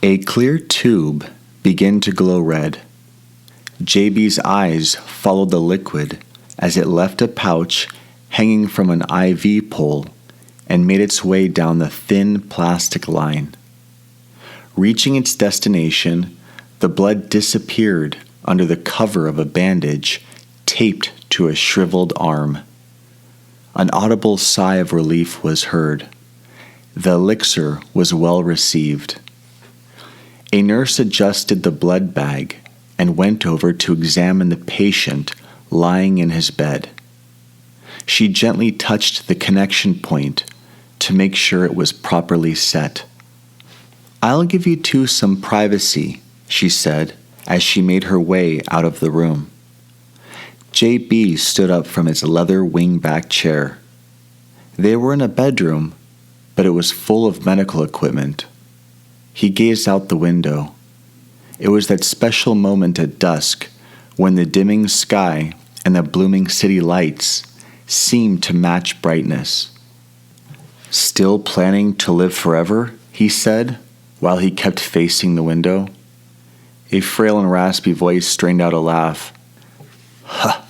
A clear tube began to glow red. JB's eyes followed the liquid as it left a pouch hanging from an IV pole and made its way down the thin plastic line. Reaching its destination, the blood disappeared under the cover of a bandage taped to a shriveled arm. An audible sigh of relief was heard. The elixir was well received. A nurse adjusted the blood bag and went over to examine the patient lying in his bed. She gently touched the connection point to make sure it was properly set. "I'll give you two some privacy," she said as she made her way out of the room. JB stood up from his leather wing-back chair. They were in a bedroom, but it was full of medical equipment. He gazed out the window. It was that special moment at dusk when the dimming sky and the blooming city lights seemed to match brightness. "Still planning to live forever?" he said, while he kept facing the window. A frail and raspy voice strained out a laugh. "Huh,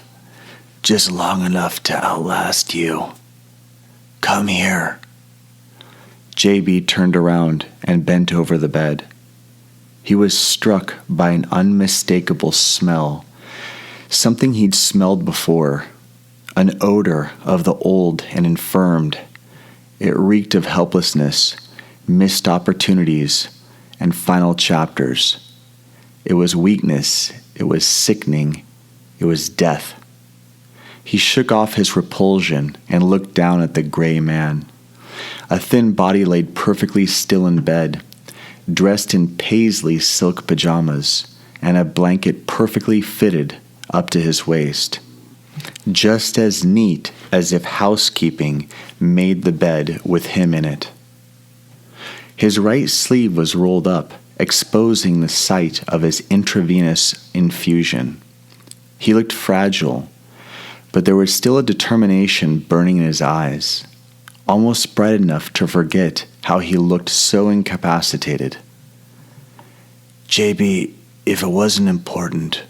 just long enough to outlast you. Come here." JB turned around and bent over the bed. He was struck by an unmistakable smell, something he'd smelled before, an odor of the old and infirmed. It reeked of helplessness, missed opportunities, and final chapters. It was weakness, it was sickening, it was death. He shook off his repulsion and looked down at the gray man. A thin body laid perfectly still in bed, dressed in paisley silk pajamas, and a blanket perfectly fitted up to his waist. Just as neat as if housekeeping made the bed with him in it. His right sleeve was rolled up, exposing the site of his intravenous infusion. He looked fragile, but there was still a determination burning in his eyes, almost bright enough to forget how he looked so incapacitated. "JB, if it wasn't important,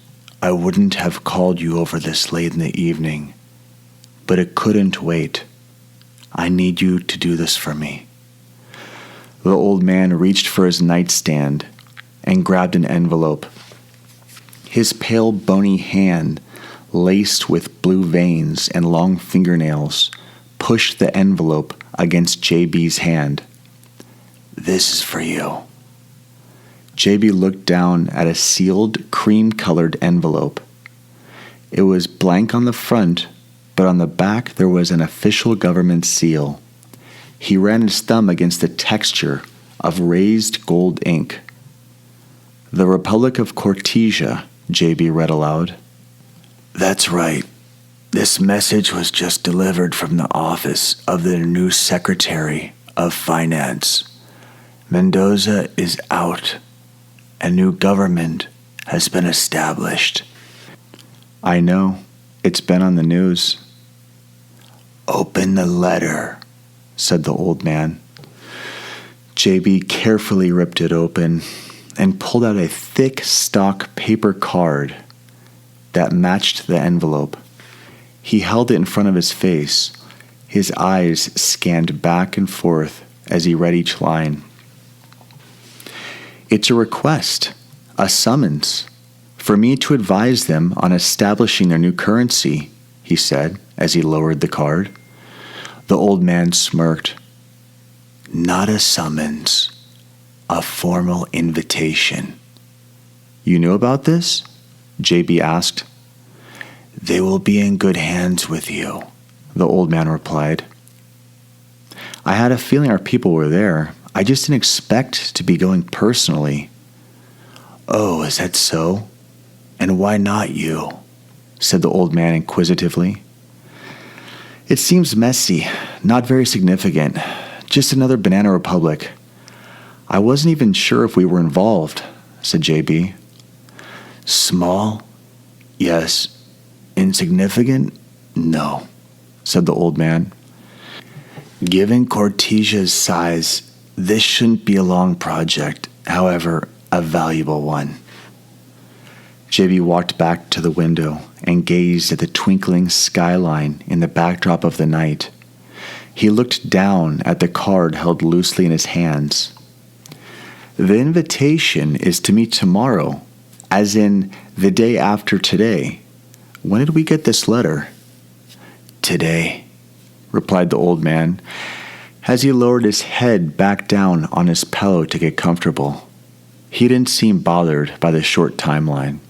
I wouldn't have called you over this late in the evening. But it couldn't wait. I need you to do this for me." The old man reached for his nightstand and grabbed an envelope. His pale, bony hand, laced with blue veins and long fingernails, pushed the envelope against JB's hand. "This is for you." JB looked down at a sealed, cream-colored envelope. It was blank on the front, but on the back there was an official government seal. He ran his thumb against the texture of raised gold ink. "The Republic of Cortesia," JB read aloud. "That's right. This message was just delivered from the office of the new Secretary of Finance. Mendoza is out. A new government has been established." "I know. It's been on the news." "Open the letter," said the old man. JB carefully ripped it open and pulled out a thick stock paper card that matched the envelope. He held it in front of his face. His eyes scanned back and forth as he read each line. "It's a request, a summons, for me to advise them on establishing their new currency," he said as he lowered the card. The old man smirked. "Not a summons, a formal invitation." "You knew about this?" JB asked. "They will be in good hands with you," the old man replied. "I had a feeling our people were there. I just didn't expect to be going personally." "Oh, is that so? And why not you?" said the old man inquisitively. "It seems messy, not very significant. Just another banana republic. I wasn't even sure if we were involved," said JB. "Small? Yes. Insignificant? No," said the old man. "Given Cortesia's size, this shouldn't be a long project however, a valuable one. JB walked back to the window and gazed at the twinkling skyline in the backdrop of the night. He looked down at the card held loosely in his hands. The invitation is to meet tomorrow, as in the day after today. When did we get this letter? Today, replied the old man, as he lowered his head back down on his pillow to get comfortable. He didn't seem bothered by the short timeline.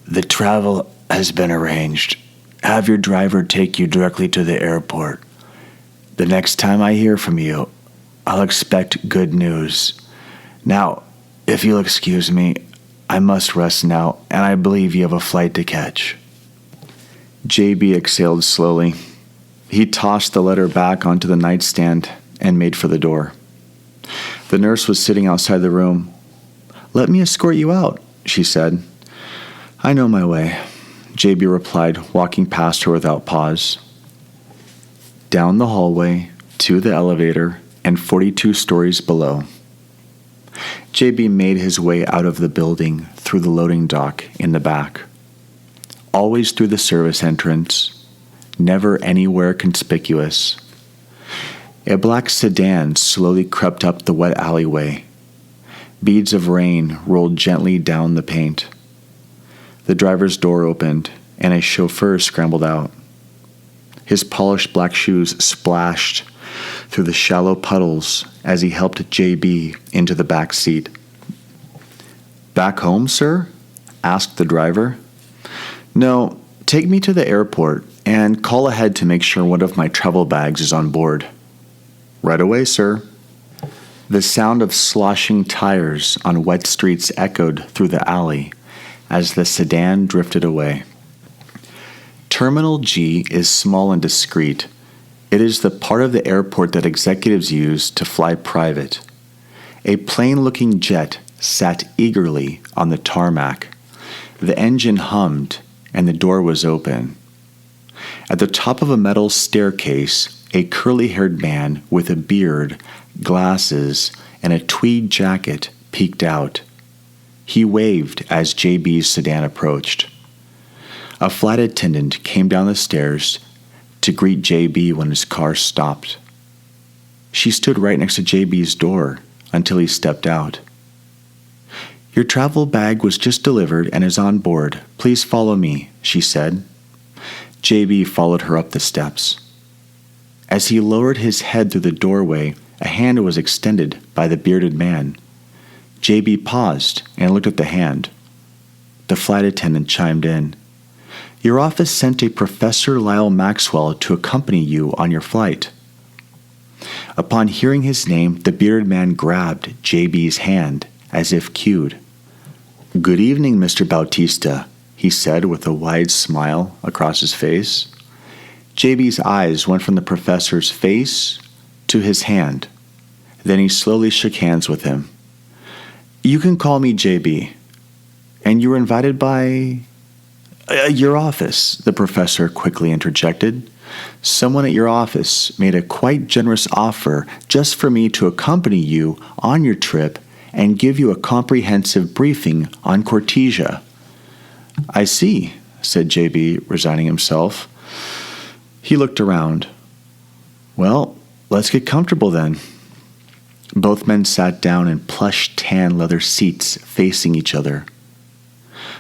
The travel has been arranged. Have your driver take you directly to the airport. The next time I hear from you, I'll expect good news. Now, if you'll excuse me, I must rest now, and I believe you have a flight to catch. JB exhaled slowly. He tossed the letter back onto the nightstand and made for the door. The nurse was sitting outside the room. "Let me escort you out," she said. "I know my way," JB replied, walking past her without pause. Down the hallway, to the elevator, and 42 stories below. JB made his way out of the building through the loading dock in the back. Always through the service entrance, never anywhere conspicuous. A black sedan slowly crept up the wet alleyway. Beads of rain rolled gently down the paint. The driver's door opened, and a chauffeur scrambled out. His polished black shoes splashed through the shallow puddles as he helped JB into the back seat. "Back home, sir?" asked the driver. "No, take me to the airport and call ahead to make sure one of my travel bags is on board." "Right away, sir." The sound of sloshing tires on wet streets echoed through the alley as the sedan drifted away. Terminal G is small and discreet. It is the part of the airport that executives use to fly private. A plain-looking jet sat eagerly on the tarmac. The engine hummed, and the door was open. At the top of a metal staircase, a curly-haired man with a beard, glasses, and a tweed jacket peeked out. He waved as JB's sedan approached. A flight attendant came down the stairs to greet JB when his car stopped. She stood right next to JB's door until he stepped out. "Your travel bag was just delivered and is on board. Please follow me," she said. JB followed her up the steps. As he lowered his head through the doorway, a hand was extended by the bearded man. JB paused and looked at the hand. The flight attendant chimed in. "Your office sent a Professor Lyle Maxwell to accompany you on your flight." Upon hearing his name, the bearded man grabbed JB's hand as if cued. "Good evening, Mr. Bautista," he said with a wide smile across his face. JB's eyes went from the professor's face to his hand. Then he slowly shook hands with him. "You can call me JB. And you were invited by your office," the professor quickly interjected. "Someone at your office made a quite generous offer just for me to accompany you on your trip and give you a comprehensive briefing on Cortesia." "I see," said JB, resigning himself. He looked around. "Well, let's get comfortable then." Both men sat down in plush tan leather seats facing each other.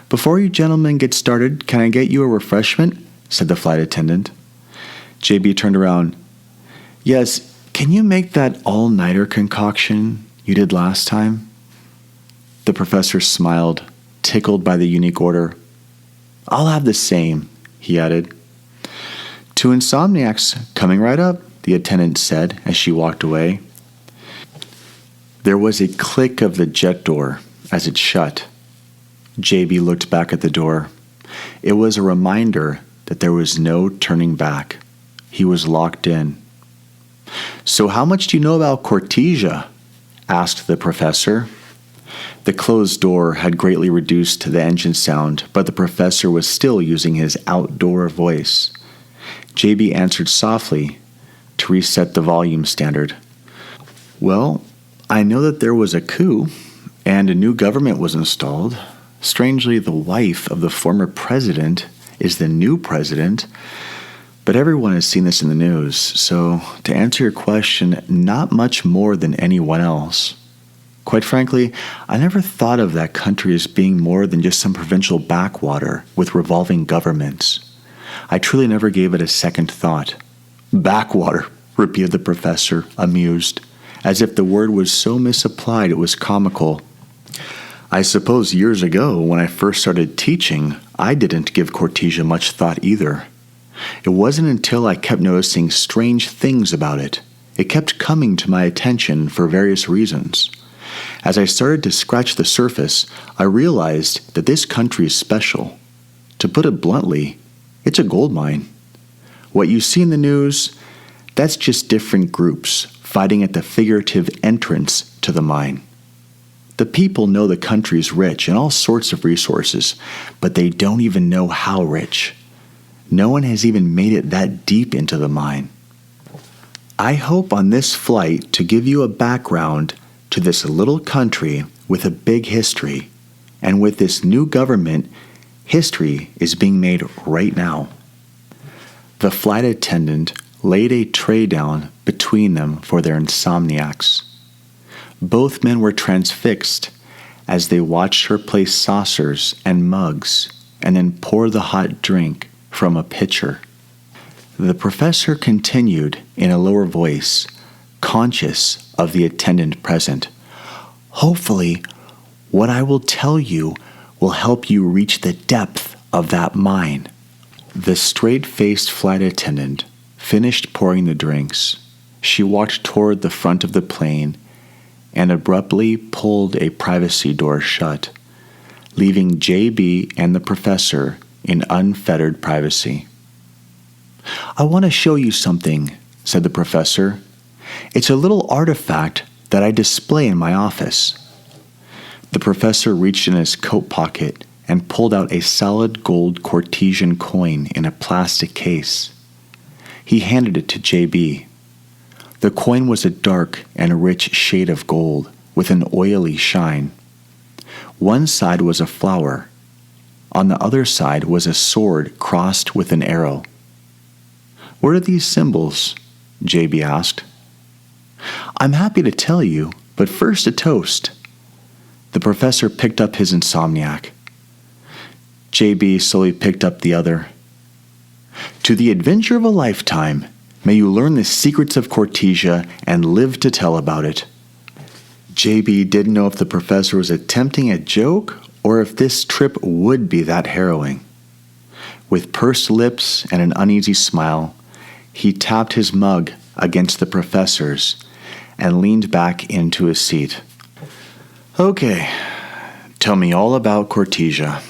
"Before you gentlemen get started, can I get you a refreshment?" said the flight attendant. JB turned around. "Yes, can you make that all-nighter concoction you did last time?" The professor smiled, tickled by the unique order. "I'll have the same," he added. "Two insomniacs coming right up," the attendant said as she walked away. There was a click of the jet door as it shut. JB looked back at the door. It was a reminder that there was no turning back. He was locked in. "So how much do you know about Cortesia?" asked the professor. The closed door had greatly reduced the engine sound, but the professor was still using his outdoor voice. JB answered softly to reset the volume standard. "Well, I know that there was a coup, and a new government was installed. Strangely, the wife of the former president is the new president, but everyone has seen this in the news, so to answer your question, not much more than anyone else. Quite frankly, I never thought of that country as being more than just some provincial backwater with revolving governments. I truly never gave it a second thought. Backwater, repeated the professor, amused, as if the word was so misapplied it was comical. I suppose years ago, when I first started teaching, I didn't give Cortesia much thought either. It wasn't until I kept noticing strange things about it. It kept coming to my attention for various reasons. As I started to scratch the surface, I realized that this country is special. To put it bluntly, it's a gold mine. What you see in the news, that's just different groups fighting at the figurative entrance to the mine. The people know the country's rich in all sorts of resources, but they don't even know how rich. No one has even made it that deep into the mine. I hope on this flight to give you a background to this little country with a big history, and with this new government, history is being made right now. The flight attendant laid a tray down between them for their insomniacs. Both men were transfixed as they watched her place saucers and mugs and then pour the hot drink from a pitcher. The professor continued in a lower voice, conscious of the attendant present. Hopefully, what I will tell you will help you reach the depth of that mine. The straight-faced flight attendant finished pouring the drinks. She walked toward the front of the plane and abruptly pulled a privacy door shut, leaving JB and the professor in unfettered privacy. I want to show you something, said the professor. It's a little artifact that I display in my office. The professor reached in his coat pocket and pulled out a solid gold Cortesian coin in a plastic case. He handed it to JB. The coin was a dark and rich shade of gold with an oily shine. One side was a flower. On the other side was a sword crossed with an arrow. What are these symbols? JB asked. I'm happy to tell you, but first a toast. The professor picked up his insomniac. JB slowly picked up the other. To the adventure of a lifetime, may you learn the secrets of Cortesia and live to tell about it. JB didn't know if the professor was attempting a joke or if this trip would be that harrowing. With pursed lips and an uneasy smile, he tapped his mug against the professor's and leaned back into his seat. Okay, tell me all about Cortesia.